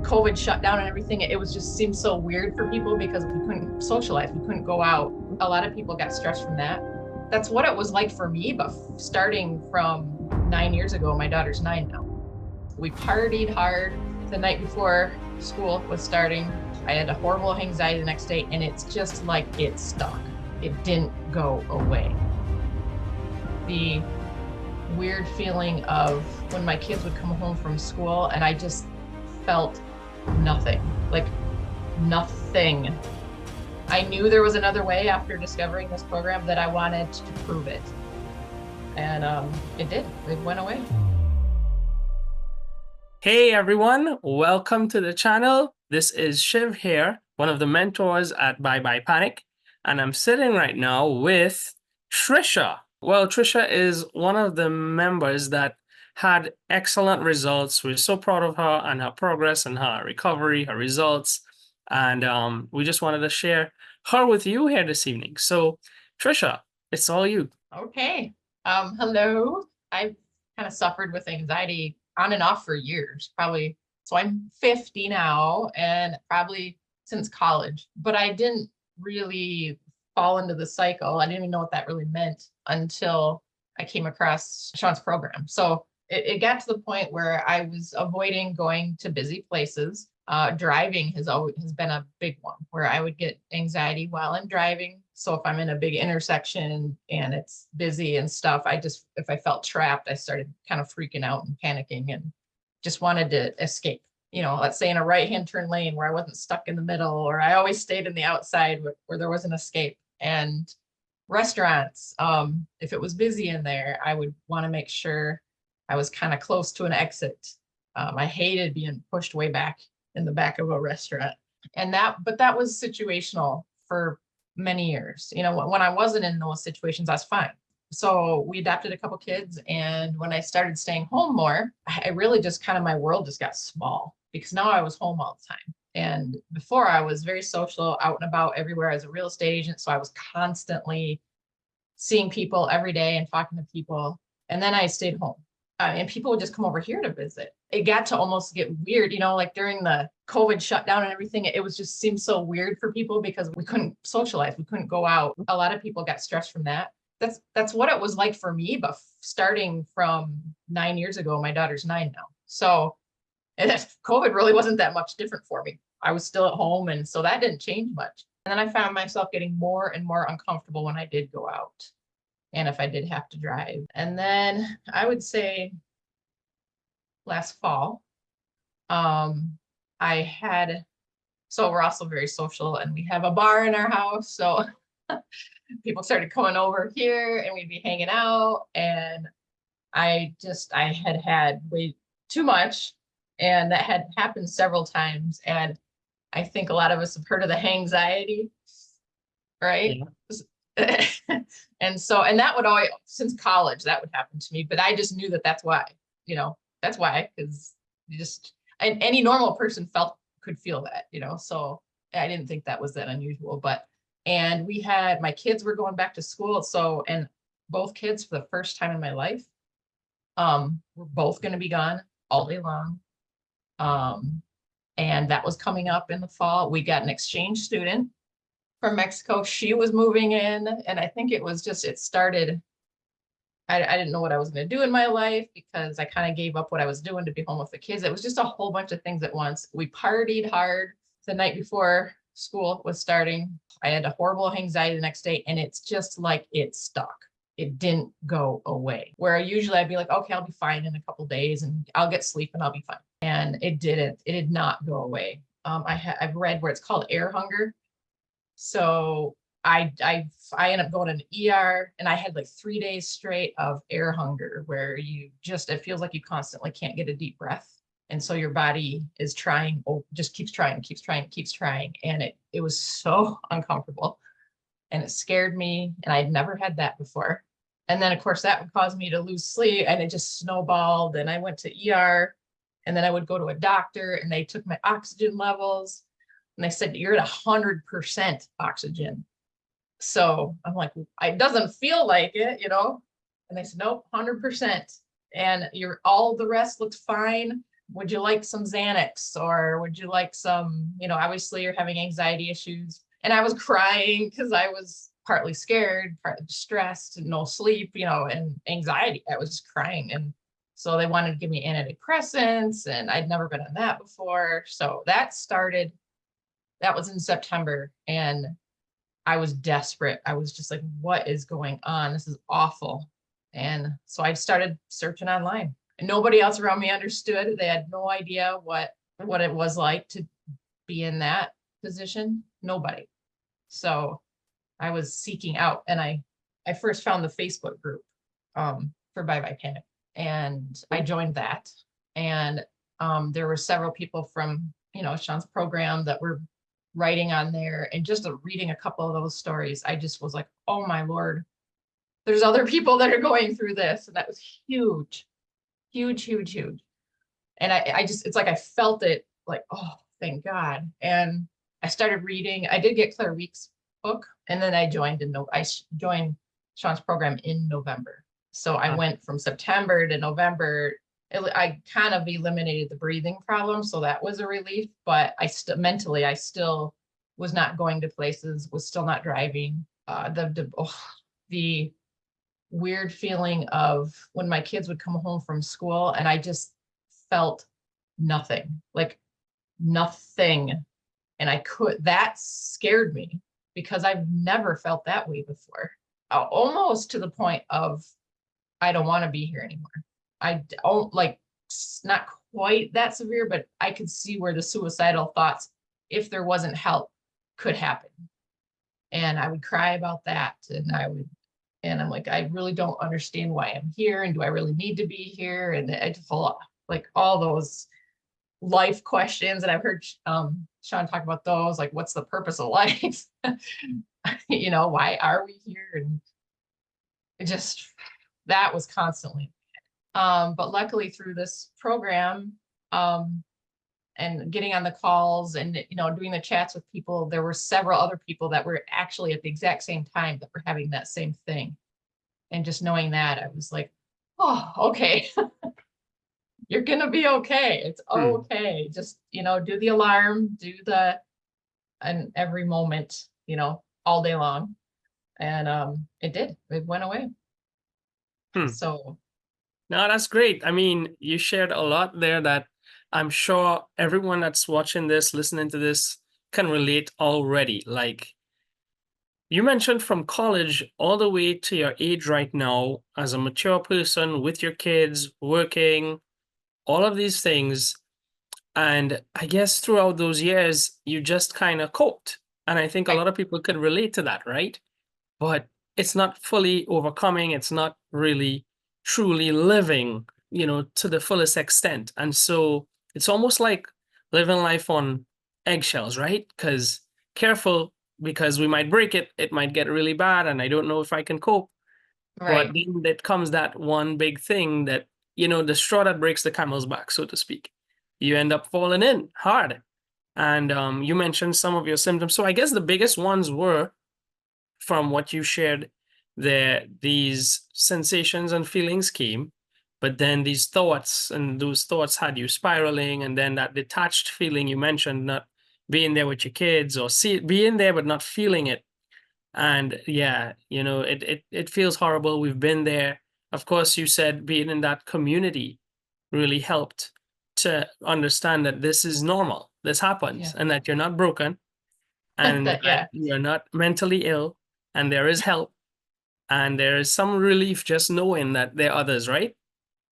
COVID shutdown and everything, it was just seemed so weird for people because we couldn't socialize, we couldn't go out. A lot of people got stressed from that. That's what it was like for me, but starting from 9 years ago, my daughter's 9 now. We partied hard the night before school was starting. I had a horrible anxiety the next day, and it's just like it stuck. It didn't go away. The weird feeling of when my kids would come home from school and I just felt nothing, like nothing. I knew there was another way after discovering this program that I wanted to prove it. And it did. It went away. Hey everyone, welcome to the channel. This is Shiv here, one of the mentors at Bye Bye Panic, and I'm sitting right now with Tricia. Well, Tricia is one of the members that had excellent results. We're so proud of her and her progress and her recovery, her results, and we just wanted to share her with you here this evening. So, Tricia, it's all you. Okay. Hello. I've kind of suffered with anxiety on and off for years, probably. So I'm 50 now and probably since college, but I didn't really fall into the cycle. I didn't even know what that really meant until I came across Sean's program. So it got to the point where I was avoiding going to busy places. Driving has been a big one where I would get anxiety while I'm driving. So if I'm in a big intersection and it's busy and stuff, if I felt trapped, I started kind of freaking out and panicking and just wanted to escape. You know, let's say in a right-hand turn lane where I wasn't stuck in the middle, or I always stayed in the outside where there was an escape. And restaurants, if it was busy in there, I would want to make sure I was kind of close to an exit. I hated being pushed way back in the back of a restaurant. But that was situational for many years. You know, when I wasn't in those situations, I was fine. So we adopted a couple kids. And when I started staying home more, I really just kind of, my world just got small because now I was home all the time. And before I was very social, out and about everywhere as a real estate agent. So I was constantly seeing people every day and talking to people. And then I stayed home. And people would just come over here to visit. It got to almost get weird, you know, like during the COVID shutdown and everything, it was just seemed so weird for people because we couldn't socialize, we couldn't go out. A lot of people got stressed from that. That's what it was like for me, but starting from 9 years ago, my daughter's 9 now. So COVID really wasn't that much different for me. I was still at home, and so that didn't change much. And then I found myself getting more and more uncomfortable when I did go out. And if I did have to drive. And then I would say last fall, so we're also very social and we have a bar in our house. So people started coming over here and we'd be hanging out. And I had way too much, and that had happened several times. And I think a lot of us have heard of the hangxiety, right? Yeah. And that would always, since college, that would happen to me, but I just knew that's why, because any normal person could feel that, so I didn't think that was that unusual. And my kids were going back to school. So, and both kids for the first time in my life, were both going to be gone all day long. And that was coming up in the fall. We got an exchange student from Mexico. She was moving in, and I think it started, I didn't know what I was going to do in my life because I kind of gave up what I was doing to be home with the kids. It was just a whole bunch of things at once. We partied hard the night before school was starting. I had a horrible anxiety the next day, and it's just like it stuck. It didn't go away. Where usually I'd be like, okay, I'll be fine in a couple of days and I'll get sleep and I'll be fine. And it didn't. It did not go away. I've read where it's called air hunger. So I ended up going to an ER, and I had like 3 days straight of air hunger where it feels like you constantly can't get a deep breath. And so your body is trying, just keeps trying. And it was so uncomfortable, and it scared me, and I'd never had that before. And then of course that would cause me to lose sleep, and it just snowballed. And I went to ER, and then I would go to a doctor, and they took my oxygen levels. And they said, you're at 100% oxygen. So I'm like, it doesn't feel like it, And they said, nope, 100%. And all the rest looked fine. would you like some Xanax, or would you like some, obviously you're having anxiety issues. And I was crying because I was partly scared, partly stressed, and no sleep, and anxiety. I was crying. And so they wanted to give me antidepressants, and I'd never been on that before. So that was in September, and I was desperate. I was just like, what is going on? This is awful. And so I started searching online. And nobody else around me understood. They had no idea what it was like to be in that position. Nobody. So I was seeking out, and I first found the Facebook group for Bye Bye Panic, and I joined that. And there were several people from Sean's program that were writing on there, and just reading a couple of those stories, I just was like, oh my Lord, there's other people that are going through this. And that was huge, huge, huge, huge. And I just, it's like I felt it, like, oh, thank God. And I started reading. I did get Claire Week's book, and then I joined joined Sean's program in November. So I went from September to November. I kind of eliminated the breathing problem, so that was a relief. But mentally, I still was not going to places, was still not driving. The weird feeling of when my kids would come home from school, and I just felt nothing, like nothing. And that scared me, because I've never felt that way before. Almost to the point of, I don't want to be here anymore. I don't, like, not quite that severe, but I could see where the suicidal thoughts, if there wasn't help, could happen. And I would cry about that. And I'm like, I really don't understand why I'm here. And do I really need to be here? And I just, like, all those life questions. And I've heard Sean talk about those, like, what's the purpose of life? Why are we here? And it just, that was constantly. But luckily through this program, and getting on the calls and, doing the chats with people, there were several other people that were actually at the exact same time that were having that same thing. And just knowing that, I was like, oh, okay. You're going to be okay. It's okay. Just, do the alarm, and every moment, all day long. And it went away. So. No, that's great. I mean, you shared a lot there that I'm sure everyone that's watching this, listening to this, can relate already. Like, you mentioned from college all the way to your age right now, as a mature person with your kids, working, all of these things. And I guess throughout those years, you just kind of coped. And I think a lot of people could relate to that, right? But it's not fully overcoming. It's not really truly living, to the fullest extent. And so it's almost like living life on eggshells, right? Because careful, because we might break it. It might get really bad. And I don't know if I can cope. Right. But then that comes that one big thing that, the straw that breaks the camel's back, so to speak. You end up falling in hard. And you mentioned some of your symptoms. So I guess the biggest ones were, from what you shared there, these sensations and feelings came, but then these thoughts, and those thoughts had you spiraling, and then that detached feeling you mentioned, not being there with your kids, or being there but not feeling it. And yeah, it feels horrible. We've been there. Of course, you said being in that community really helped to understand that this is normal. This happens, and that you're not broken, and Yeah. you're not mentally ill, and there is help, and there is some relief just knowing that there are others, right?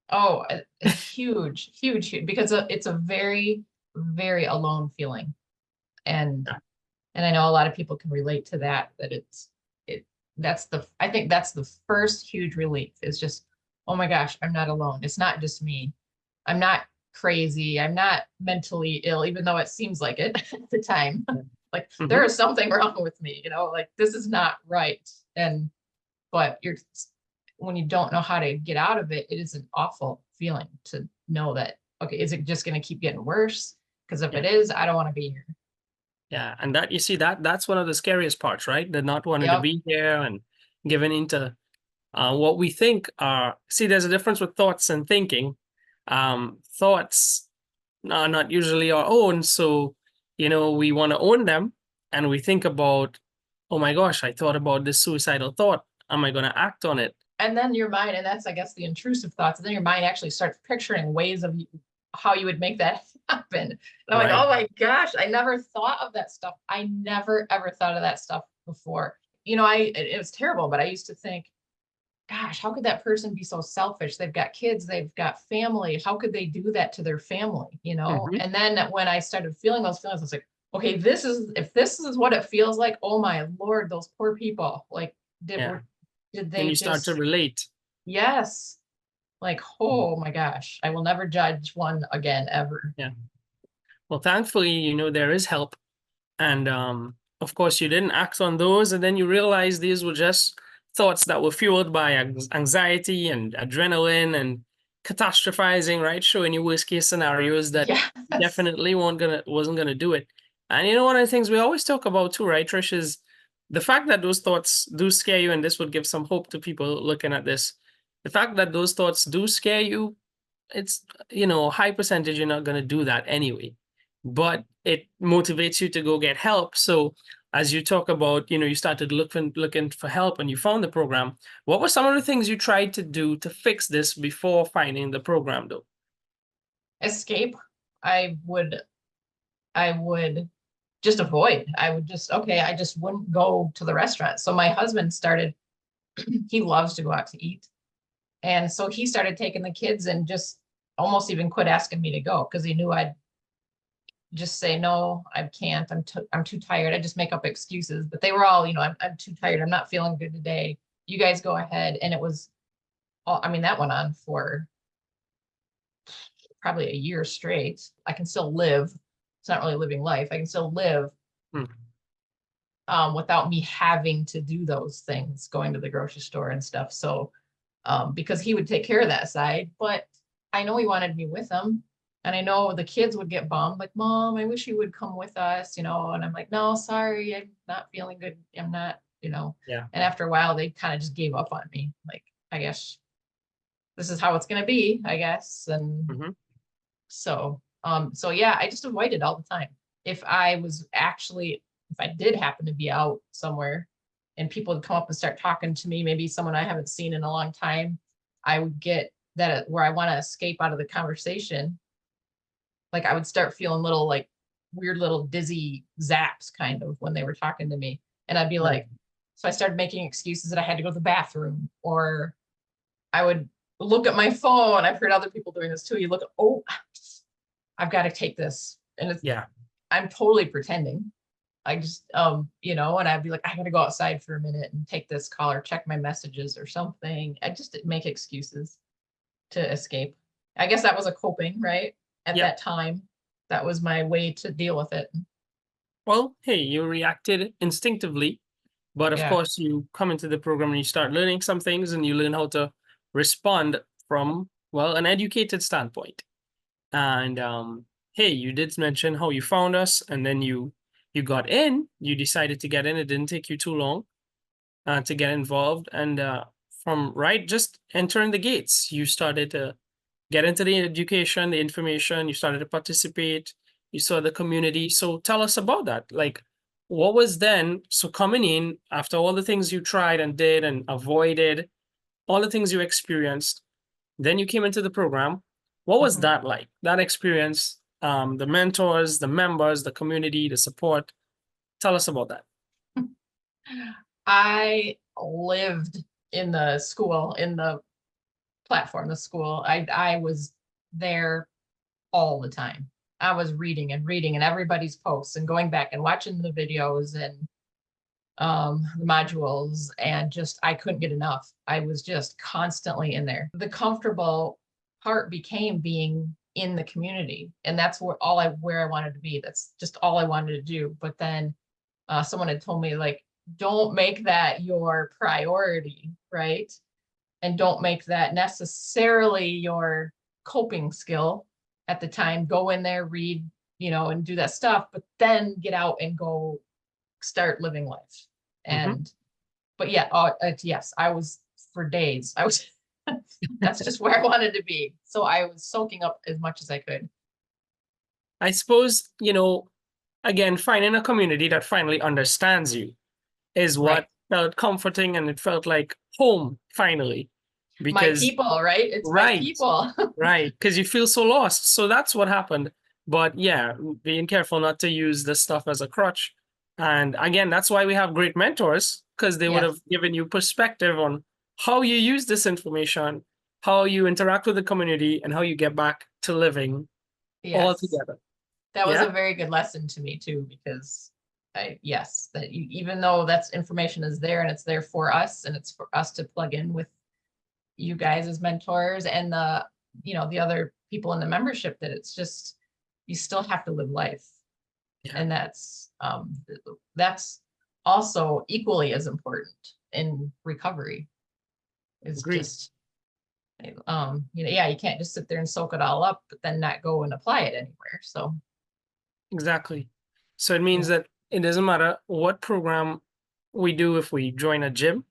Oh, huge, huge, huge, because it's a very, very alone feeling. And Yeah. and I know a lot of people can relate to that, I think that's the first huge relief, is just, oh my gosh, I'm not alone. It's not just me. I'm not crazy. I'm not mentally ill, even though it seems like it at the time. Like, there is something wrong with me, like, this is not right. But when you don't know how to get out of it, it is an awful feeling to know that, okay, is it just going to keep getting worse? Because if it is, I don't want to be here. Yeah, and that, you see, that's one of the scariest parts, right? The not wanting to Yep. be there and giving into what we think are. See, there's a difference with thoughts and thinking. Thoughts not usually our own. So, we want to own them, and we think about, oh my gosh, I thought about this suicidal thought. Am I going to act on it? And then your mind, and that's, I guess, the intrusive thoughts, and then your mind actually starts picturing ways of how you would make that happen. And I'm like, Right. oh my gosh, I never thought of that stuff. I never ever thought of that stuff before. It was terrible, but I used to think, gosh, how could that person be so selfish? They've got kids, they've got family. How could they do that to their family? Hmm. And then when I started feeling those feelings, I was like, okay, if this is what it feels like, oh my Lord, those poor people. Like, Yeah. did Then they you start to just, relate. yes. Like, Mm. oh my gosh, I will never judge one again, ever. Yeah. Well, thankfully, there is help. And of course, you didn't act on those. And then you realize these were just thoughts that were fueled by anxiety and adrenaline and catastrophizing, right? Showing you worst case scenarios that Yes. definitely wasn't gonna do it. And one of the things we always talk about too, right, Trish, is the fact that those thoughts do scare you, and this would give some hope to people looking at this. The fact that those thoughts do scare you, it's high percentage you're not going to do that anyway, but it motivates you to go get help. So as you talk about, you started looking for help and you found the program. What were some of the things you tried to do to fix this before finding the program though? Escape. I would, I would just avoid. I would just, okay, I just wouldn't go to the restaurant. So my husband started, he loves to go out to eat. And so he started taking the kids and just almost even quit asking me to go because he knew I'd just say, no, I can't. I'm too tired. I just make up excuses, but they were all, I'm too tired. I'm not feeling good today. You guys go ahead. And it was all, I mean, that went on for probably a year straight. I can still live. It's not really living life. I can still live Hmm. without me having to do those things, going to the grocery store and stuff. So, because he would take care of that side, but I know he wanted me with him. And I know the kids would get bummed, like, Mom, I wish you would come with us, and I'm like, no, sorry, I'm not feeling good. I'm not. Yeah. And after a while, they kind of just gave up on me. Like, I guess this is how it's going to be, I guess. And Hmm. so yeah, I just avoided all the time. If I did happen to be out somewhere and people would come up and start talking to me, maybe someone I haven't seen in a long time, I would get that where I want to escape out of the conversation. Like I would start feeling little like weird little dizzy zaps kind of when they were talking to me. And I'd be Right. like, so I started making excuses that I had to go to the bathroom, or I would look at my phone. I've heard other people doing this too. You look, oh, I've got to take this. And Yeah. I'm totally pretending. I just, and I'd be like, I gotta go outside for a minute and take this call or check my messages or something. I just make excuses to escape. I guess that was a coping, right? At Yep. that time, that was my way to deal with it. Well, hey, you reacted instinctively, but of Yeah. course you come into the program and you start learning some things and you learn how to respond from, well, an educated standpoint. And hey, you did mention how you found us, and then you got in. You decided to get in. It didn't take you too long to get involved, and from right just entering the gates, you started to get into the education, the information. You started to participate. You saw the community. So tell us about that. Like, what was then? So coming in after all the things you tried and did and avoided, all the things you experienced, then you came into the program. What was Mhm. that like? That experience, the mentors, the members, the community, the support. Tell us about that. I lived in the school, in the platform, the school. I was there all the time. I was reading and everybody's posts and going back and watching the videos and the modules, and just I couldn't get enough. I was just constantly in there. The comfortable part became being in the community, and that's where I wanted to be. That's just all I wanted to do. But then someone had told me, like, don't make that your priority, right? And don't make that necessarily your coping skill at the time. Go in there, read, and do that stuff, but then get out and go start living life. Hmm. And but yeah, yes, I was for days. I was that's just where I wanted to be. So I was soaking up as much as I could. I suppose, again, finding a community that finally understands you is Right. what felt comforting, and it felt like home finally. My Because, people, right? It's my right, people. right, because you feel so lost. So that's what happened. But yeah, being careful not to use this stuff as a crutch. And again, that's why we have great mentors, because they would Yes. have given you perspective on how you use this information, how you interact with the community, and how you get back to living all Yes. together. That was Yeah. a very good lesson to me too, because yes, that you, even though that's information is there and it's there for us and it's for us to plug in with you guys as mentors and the other people in the membership, that it's just, you still have to live life. Yeah. And that's also equally as important in recovery. It's Agreed. just, yeah, you can't just sit there and soak it all up, but then not go and apply it anywhere. So, Exactly. So it means yeah. that it doesn't matter what program we do. If we join a gym,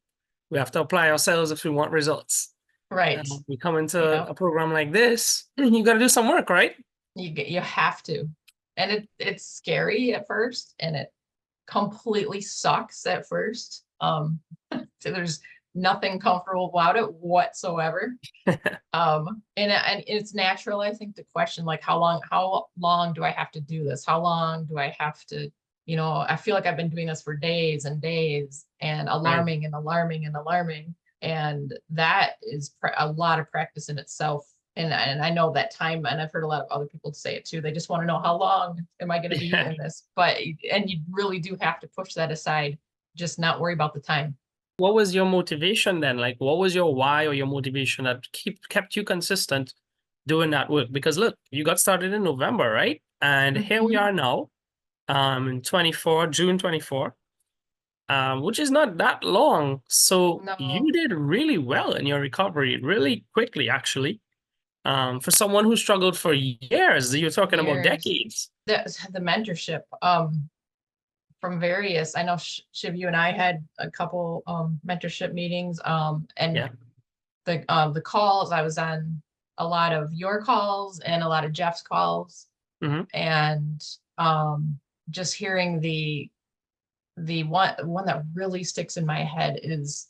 we have to apply ourselves if we want results. Right. We come into Yeah. a program like this, you got to do some work, right? You have to. And it's scary at first and it completely sucks at first. So there's nothing comfortable about it whatsoever. And it's natural, I think, to question like how long do I have to do this? How long do I have to, I feel like I've been doing this for days and days and Right. alarming and alarming and alarming. And that is a lot of practice in itself. And I know that time, and I've heard a lot of other people say it too. They just want to know, how long am I going to be Yeah. in this? And you really do have to push that aside, just not worry about the time. What was your motivation then? Like, what was your why or your motivation that kept you consistent doing that work? Because look, you got started in November, right? And here we Mhm. are now, in 24, June 24, which is not that long. So No, you did really well in your recovery, really quickly, actually. For someone who struggled for years, you're talking about years. decades. The mentorship from various, I know Shiv, you and I had a couple mentorship meetings, and Yeah. the calls, I was on a lot of your calls and a lot of Jeff's calls, Hmm. and just hearing the one that really sticks in my head is,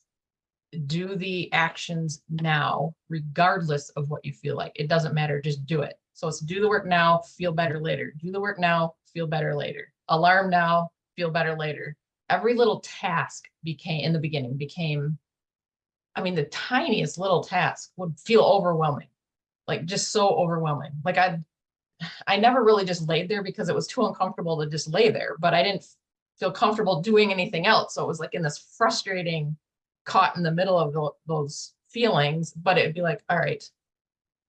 do the actions now regardless of what you feel like. It doesn't matter, just do it. So it's do the work now, feel better later. Do the work now, feel better later. Alarm now, feel better later. Every little task became, in the beginning, became, I mean, the tiniest little task would feel overwhelming, like just so overwhelming. Like I never really just laid there because it was too uncomfortable to just lay there, but I didn't feel comfortable doing anything else. So it was like in this frustrating, caught in the middle of those feelings, but it'd be like, all right,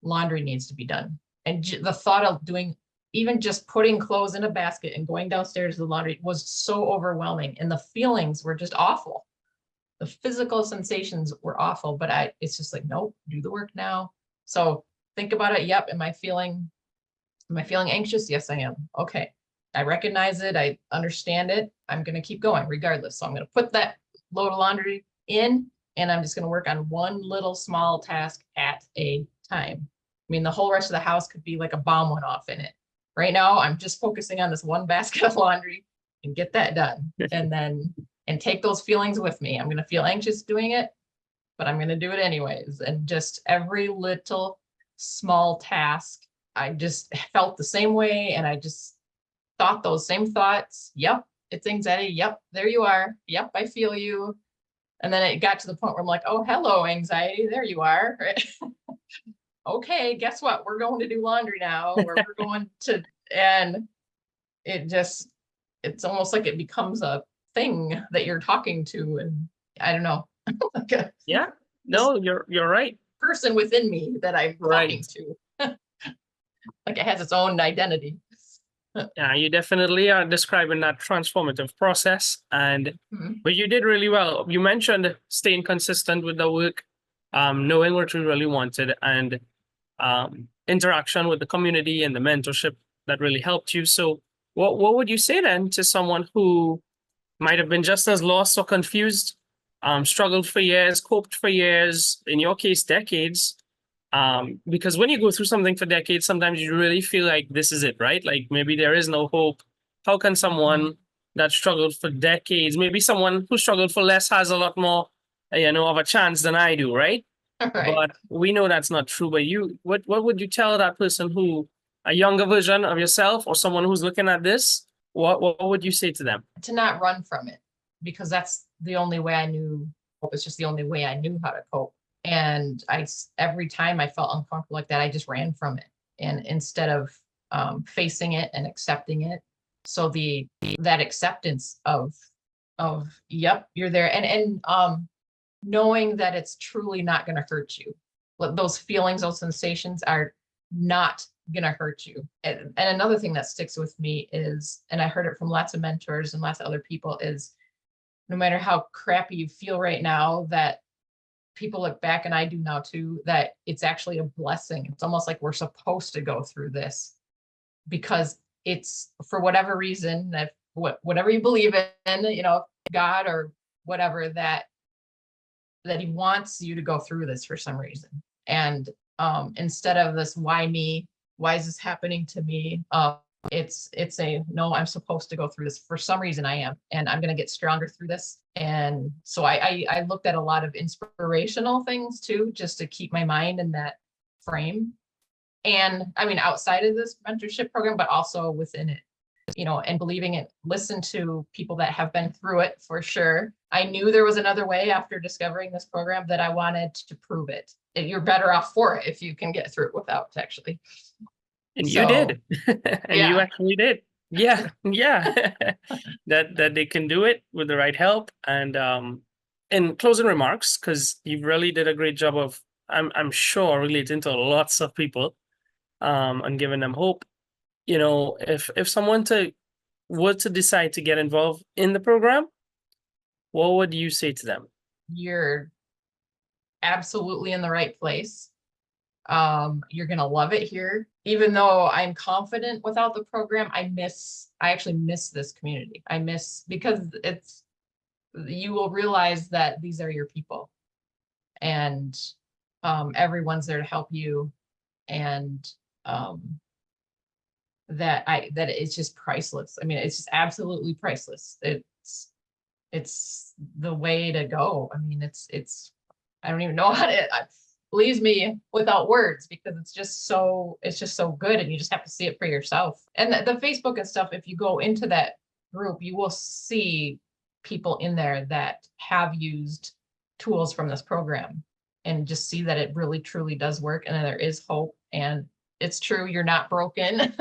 laundry needs to be done. And the thought of doing, even just putting clothes in a basket and going downstairs to the laundry was so overwhelming. And the feelings were just awful. The physical sensations were awful, but it's just like, nope, do the work now. So think about it. Yep. Am I feeling anxious? Yes, I am. Okay. I recognize it. I understand it. I'm going to keep going regardless. So I'm going to put that load of laundry in, and I'm just going to work on one little small task at a time. I mean, the whole rest of the house could be like a bomb went off in it. Right now, I'm just focusing on this one basket of laundry and get that done. And take those feelings with me. I'm going to feel anxious doing it, but I'm going to do it anyways. And just every little small task, I just felt the same way. And I just thought those same thoughts. Yep, it's anxiety. Yep, there you are. Yep, I feel you. And then it got to the point where I'm like, oh, hello, anxiety. There you are. Right? Okay, guess what? We're going to do laundry now, or we're going to, and it just, it's almost like it becomes a thing that you're talking to. And I don't know, like Yeah. this No, you're right. person within me that I'm Right. talking to. Like it has its own identity. Yeah, you definitely are describing that transformative process. And Mhm. but you did really well. You mentioned staying consistent with the work, knowing what you really wanted, and interaction with the community and the mentorship that really helped you. So what would you say then to someone who might have been just as lost or confused, struggled for years, coped for years, in your case, decades, Because when you go through something for decades, sometimes you really feel like this is it, right? Like maybe there is no hope. How can someone that struggled for decades, maybe someone who struggled for less has a lot more, of a chance than I do, right? Right. But we know that's not true. But what would you tell that person who, a younger version of yourself, or someone who's looking at this? What would you say to them? To not run from it, because that's the only way I knew cope. It's just the only way I knew how to cope. And every time I felt uncomfortable like that, I just ran from it. And instead of facing it and accepting it. So that acceptance of yep, you're there. And knowing that it's truly not going to hurt you. Those feelings, those sensations are not going to hurt you. And another thing that sticks with me is, and I heard it from lots of mentors and lots of other people, is no matter how crappy you feel right now, that people look back, and I do now too, that it's actually a blessing. It's almost like we're supposed to go through this because it's, for whatever reason, that whatever you believe in, God or whatever, that he wants you to go through this for some reason. And instead of this, why me? Why is this happening to me? It's a no, I'm supposed to go through this. For some reason I am, and I'm going to get stronger through this. And so I looked at a lot of inspirational things too, just to keep my mind in that frame. And I mean, outside of this mentorship program, but also within it, and believing it, listen to people that have been through it for sure. I knew there was another way after discovering this program, that I wanted to prove it. You're better off for it if you can get through it without, actually. And you So did. And you yeah, actually did. Yeah, yeah. That they can do it with the right help. And in closing remarks, because you really did a great job of, I'm sure, relating to lots of people, and giving them hope. If someone were to decide to get involved in the program, what would you say to them? you're absolutely in the right place. You're gonna love it here. Even though I'm confident without the program, I actually miss this community. Because you will realize that these are your people, and everyone's there to help you. And that it's just priceless. I mean, it's just absolutely priceless. It's the way to go. I mean, I don't even know how to, leaves me without words, because it's just so good, and you just have to see it for yourself. And the Facebook and stuff, if you go into that group, you will see people in there that have used tools from this program, and just see that it really truly does work, and there is hope, and it's true, you're not broken.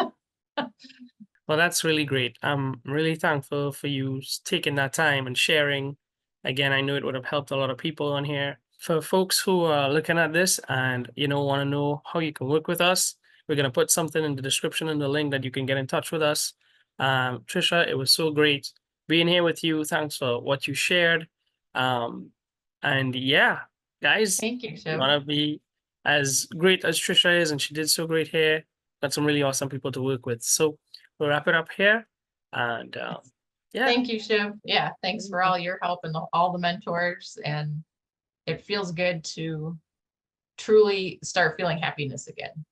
Well, that's really great. I'm really thankful for you taking that time and sharing. Again, I know it would have helped a lot of people on here. For folks who are looking at this and want to know how you can work with us, we're gonna put something in the description and the link that you can get in touch with us. Tricia, it was so great being here with you. Thanks for what you shared. And yeah, guys, Thank you, you Shiv. wanna be as great as Tricia is, and she did so great here. Got some really awesome people to work with. So we'll wrap it up here. And yeah. Thank you, Shiv. Yeah, thanks for all your help and all the mentors. And it feels good to truly start feeling happiness again.